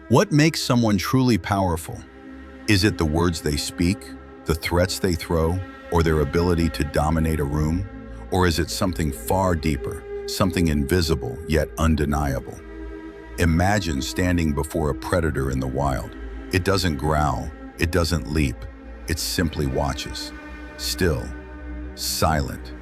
What makes someone truly powerful? Is it the words they speak, the threats they throw, or their ability to dominate a room? Or is it something far deeper, something invisible yet undeniable? Imagine standing before a predator in the wild. It doesn't growl, it doesn't leap, it simply watches. Still, silent,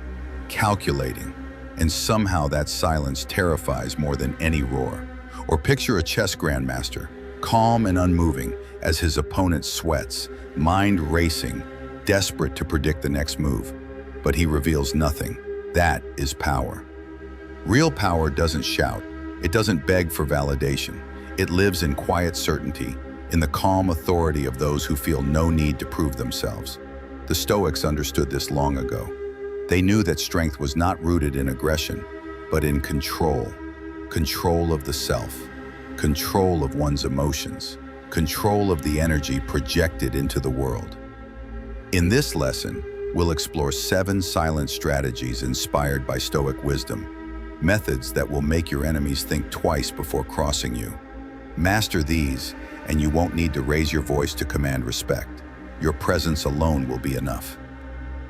calculating, and somehow that silence terrifies more than any roar. Or picture a chess grandmaster, calm and unmoving as his opponent sweats, mind racing, desperate to predict the next move. But he reveals nothing. That is power. Real power doesn't shout. It doesn't beg for validation. It lives in quiet certainty, in the calm authority of those who feel no need to prove themselves. The Stoics understood this long ago. They knew that strength was not rooted in aggression, but in control. Control of the self, control of one's emotions, control of the energy projected into the world. In this lesson, we'll explore 7 silent strategies inspired by Stoic wisdom, methods that will make your enemies think twice before crossing you. Master these, and you won't need to raise your voice to command respect. Your presence alone will be enough.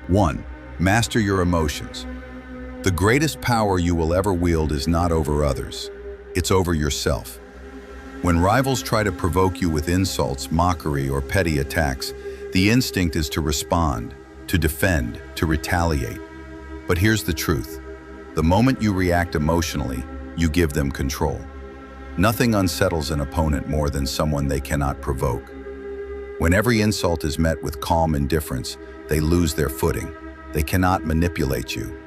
1. Master your emotions. The greatest power you will ever wield is not over others. It's over yourself. When rivals try to provoke you with insults, mockery, or petty attacks, the instinct is to respond, to defend, to retaliate. But here's the truth. The moment you react emotionally, you give them control. Nothing unsettles an opponent more than someone they cannot provoke. When every insult is met with calm indifference, they lose their footing. They cannot manipulate you.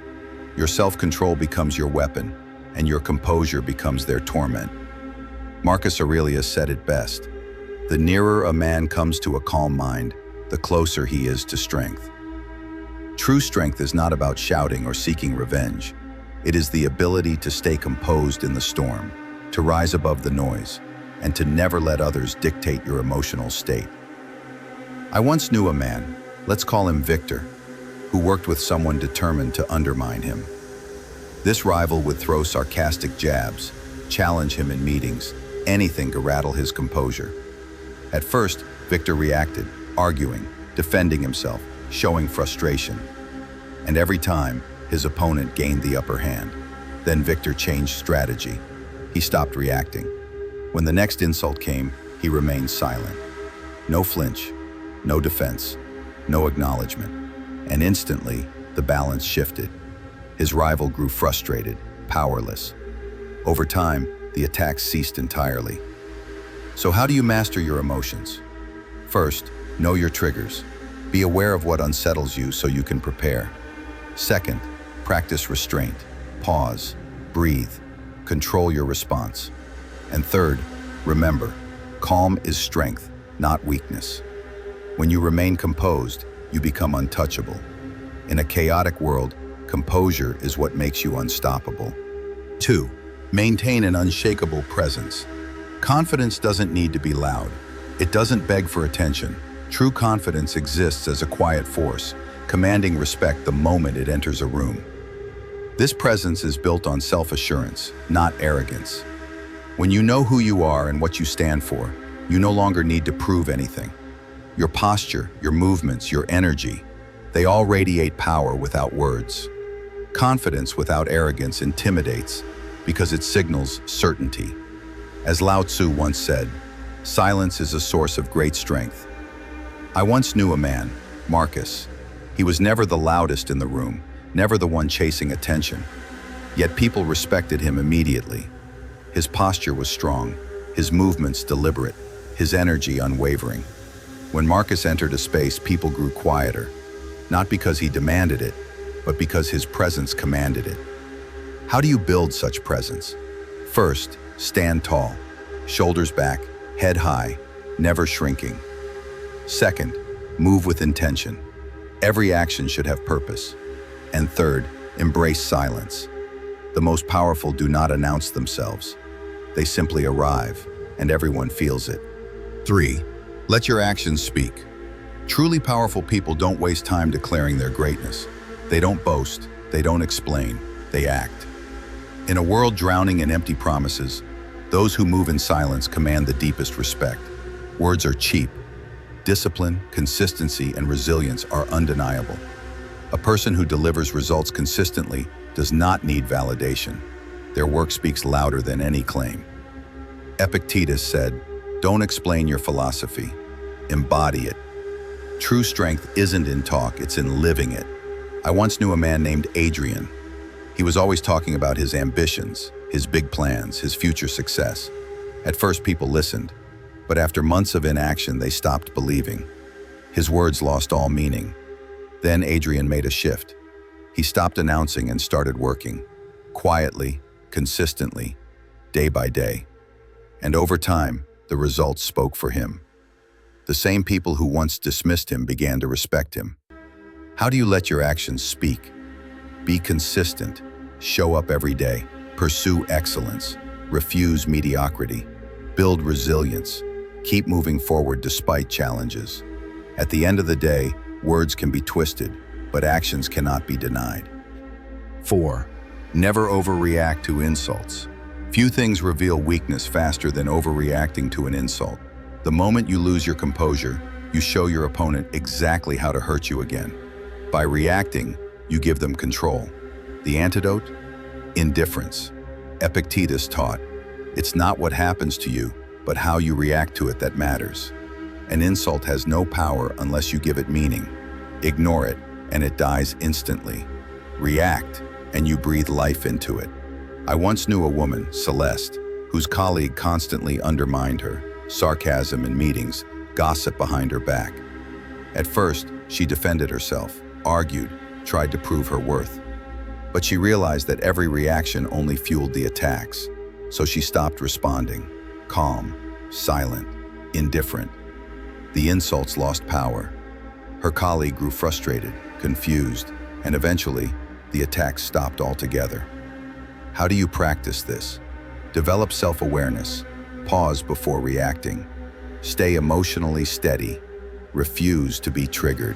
Your self-control becomes your weapon, and your composure becomes their torment. Marcus Aurelius said it best: "The nearer a man comes to a calm mind, the closer he is to strength." True strength is not about shouting or seeking revenge. It is the ability to stay composed in the storm, to rise above the noise, and to never let others dictate your emotional state. I once knew a man, let's call him Victor, who worked with someone determined to undermine him. This rival would throw sarcastic jabs, challenge him in meetings, anything to rattle his composure. At first, Victor reacted, arguing, defending himself, showing frustration. And every time, his opponent gained the upper hand. Then Victor changed strategy. He stopped reacting. When the next insult came, he remained silent. No flinch, no defense, no acknowledgement. And instantly, the balance shifted. His rival grew frustrated, powerless. Over time, the attacks ceased entirely. So how do you master your emotions? First, know your triggers. Be aware of what unsettles you so you can prepare. Second, practice restraint. Pause, breathe, control your response. And third, remember, calm is strength, not weakness. When you remain composed, you become untouchable. In a chaotic world, composure is what makes you unstoppable. 2. Maintain an unshakable presence. Confidence doesn't need to be loud. It doesn't beg for attention. True confidence exists as a quiet force, commanding respect the moment it enters a room. This presence is built on self-assurance, not arrogance. When you know who you are and what you stand for, you no longer need to prove anything. Your posture, your movements, your energy, they all radiate power without words. Confidence without arrogance intimidates because it signals certainty. As Lao Tzu once said, silence is a source of great strength. I once knew a man, Marcus. He was never the loudest in the room, never the one chasing attention. Yet people respected him immediately. His posture was strong, his movements deliberate, his energy unwavering. When Marcus entered a space, people grew quieter, not because he demanded it, but because his presence commanded it. How do you build such presence? First, stand tall, shoulders back, head high, never shrinking. Second, move with intention. Every action should have purpose. And third, embrace silence. The most powerful do not announce themselves. They simply arrive, and everyone feels it. 3. Let your actions speak. Truly powerful people don't waste time declaring their greatness. They don't boast, they don't explain, they act. In a world drowning in empty promises, Those who move in silence command the deepest respect. Words are cheap. Discipline, consistency, and resilience are undeniable. A person who delivers results consistently does not need validation. Their work speaks louder than any claim. Epictetus said, "Don't explain your philosophy, embody it." True strength isn't in talk, it's in living it. I once knew a man named Adrian. He was always talking about his ambitions, his big plans, his future success. At first, people listened, but after months of inaction, they stopped believing. His words lost all meaning. Then Adrian made a shift. He stopped announcing and started working, quietly, consistently, day by day. And over time, the results spoke for him. The same people who once dismissed him began to respect him. How do you let your actions speak? Be consistent, show up every day, pursue excellence, refuse mediocrity, build resilience, keep moving forward despite challenges. At the end of the day, words can be twisted, but actions cannot be denied. 4. Never overreact to insults. Few things reveal weakness faster than overreacting to an insult. The moment you lose your composure, you show your opponent exactly how to hurt you again. By reacting, you give them control. The antidote? Indifference. Epictetus taught, "It's not what happens to you, but how you react to it that matters." An insult has no power unless you give it meaning. Ignore it, and it dies instantly. React, and you breathe life into it. I once knew a woman, Celeste, whose colleague constantly undermined her. Sarcasm in meetings, gossip behind her back. At first, she defended herself, argued, tried to prove her worth. But she realized that every reaction only fueled the attacks, so she stopped responding, calm, silent, indifferent. The insults lost power. Her colleague grew frustrated, confused, and eventually, the attacks stopped altogether. How do you practice this? Develop self-awareness. Pause before reacting. Stay emotionally steady. Refuse to be triggered.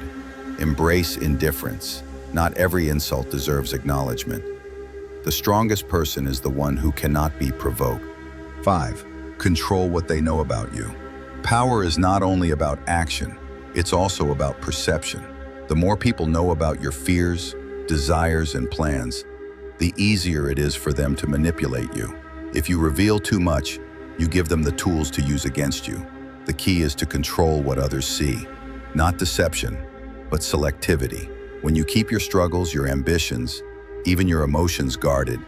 Embrace indifference. Not every insult deserves acknowledgement. The strongest person is the one who cannot be provoked. 5. Control what they know about you. Power is not only about action, it's also about perception. The more people know about your fears, desires, and plans, the easier it is for them to manipulate you. If you reveal too much, you give them the tools to use against you. The key is to control what others see. Not deception, but selectivity. When you keep your struggles, your ambitions, even your emotions guarded,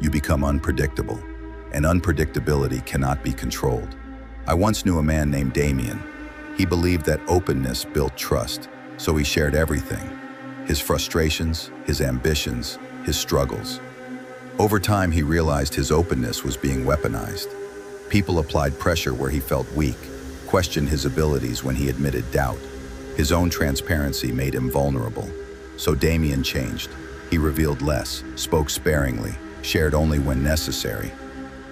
you become unpredictable. And unpredictability cannot be controlled. I once knew a man named Damien. He believed that openness built trust, so he shared everything. His frustrations, his ambitions, his struggles. Over time, he realized his openness was being weaponized. People applied pressure where he felt weak, questioned his abilities when he admitted doubt. His own transparency made him vulnerable. So Damien changed. He revealed less, spoke sparingly, shared only when necessary.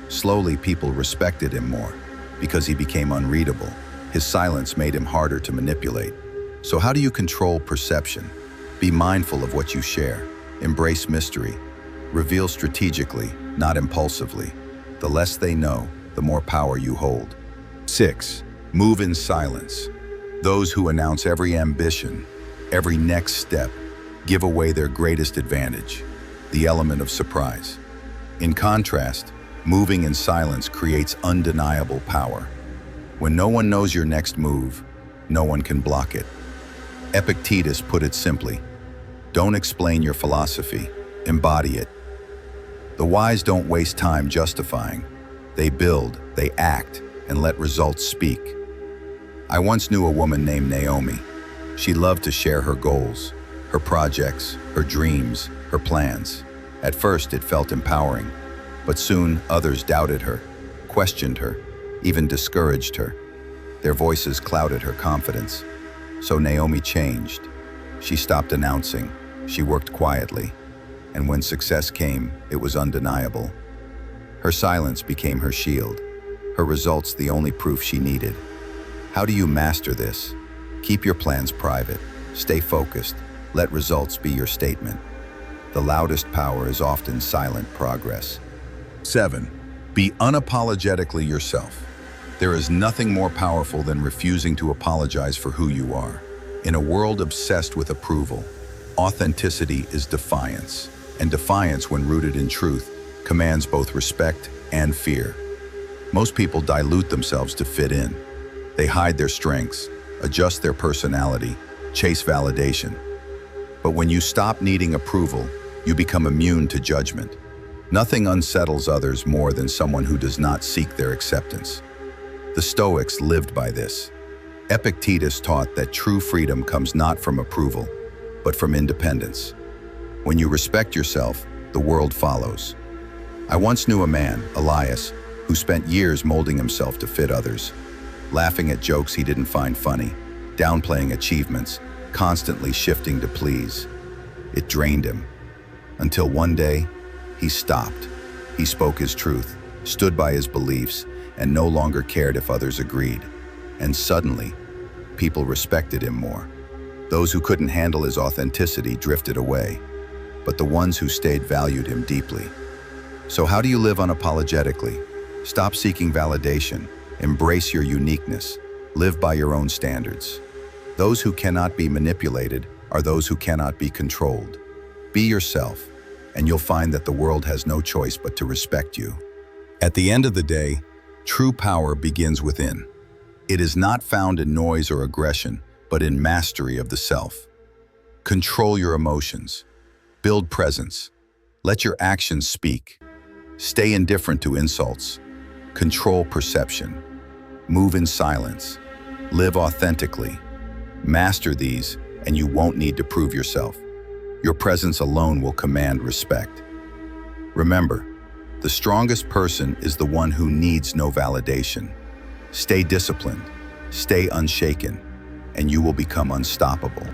Slowly, people respected him more because he became unreadable. His silence made him harder to manipulate. So how do you control perception? Be mindful of what you share. Embrace mystery. Reveal strategically, not impulsively. The less they know, the more power you hold. 6. Move in silence. Those who announce every ambition, every next step, give away their greatest advantage, the element of surprise. In contrast, moving in silence creates undeniable power. When no one knows your next move, no one can block it. Epictetus put it simply, "Don't explain your philosophy, embody it." The wise don't waste time justifying. They build, they act, and let results speak. I once knew a woman named Naomi. She loved to share her goals, her projects, her dreams, her plans. At first, it felt empowering, but soon others doubted her, questioned her, even discouraged her. Their voices clouded her confidence. So Naomi changed. She stopped announcing. She worked quietly. And when success came, it was undeniable. Her silence became her shield. Her results the only proof she needed. How do you master this? Keep your plans private. Stay focused. Let results be your statement. The loudest power is often silent progress. 7. Be unapologetically yourself. There is nothing more powerful than refusing to apologize for who you are. In a world obsessed with approval, authenticity is defiance, and defiance, when rooted in truth, commands both respect and fear. Most people dilute themselves to fit in. They hide their strengths, adjust their personality, chase validation. But when you stop needing approval, you become immune to judgment. Nothing unsettles others more than someone who does not seek their acceptance. The Stoics lived by this. Epictetus taught that true freedom comes not from approval, but from independence. When you respect yourself, the world follows. I once knew a man, Elias, who spent years molding himself to fit others, laughing at jokes he didn't find funny, downplaying achievements, constantly shifting to please. It drained him. Until one day, he stopped. He spoke his truth, stood by his beliefs, and no longer cared if others agreed. And suddenly, people respected him more. Those who couldn't handle his authenticity drifted away, but the ones who stayed valued him deeply. So how do you live unapologetically? Stop seeking validation. Embrace your uniqueness. Live by your own standards. Those who cannot be manipulated are those who cannot be controlled. Be yourself, and you'll find that the world has no choice but to respect you. At the end of the day, true power begins within. It is not found in noise or aggression, but in mastery of the self. Control your emotions. Build presence. Let your actions speak. Stay indifferent to insults. Control perception. Move in silence. Live authentically. Master these, and you won't need to prove yourself. Your presence alone will command respect. Remember, the strongest person is the one who needs no validation. Stay disciplined, stay unshaken, and you will become unstoppable.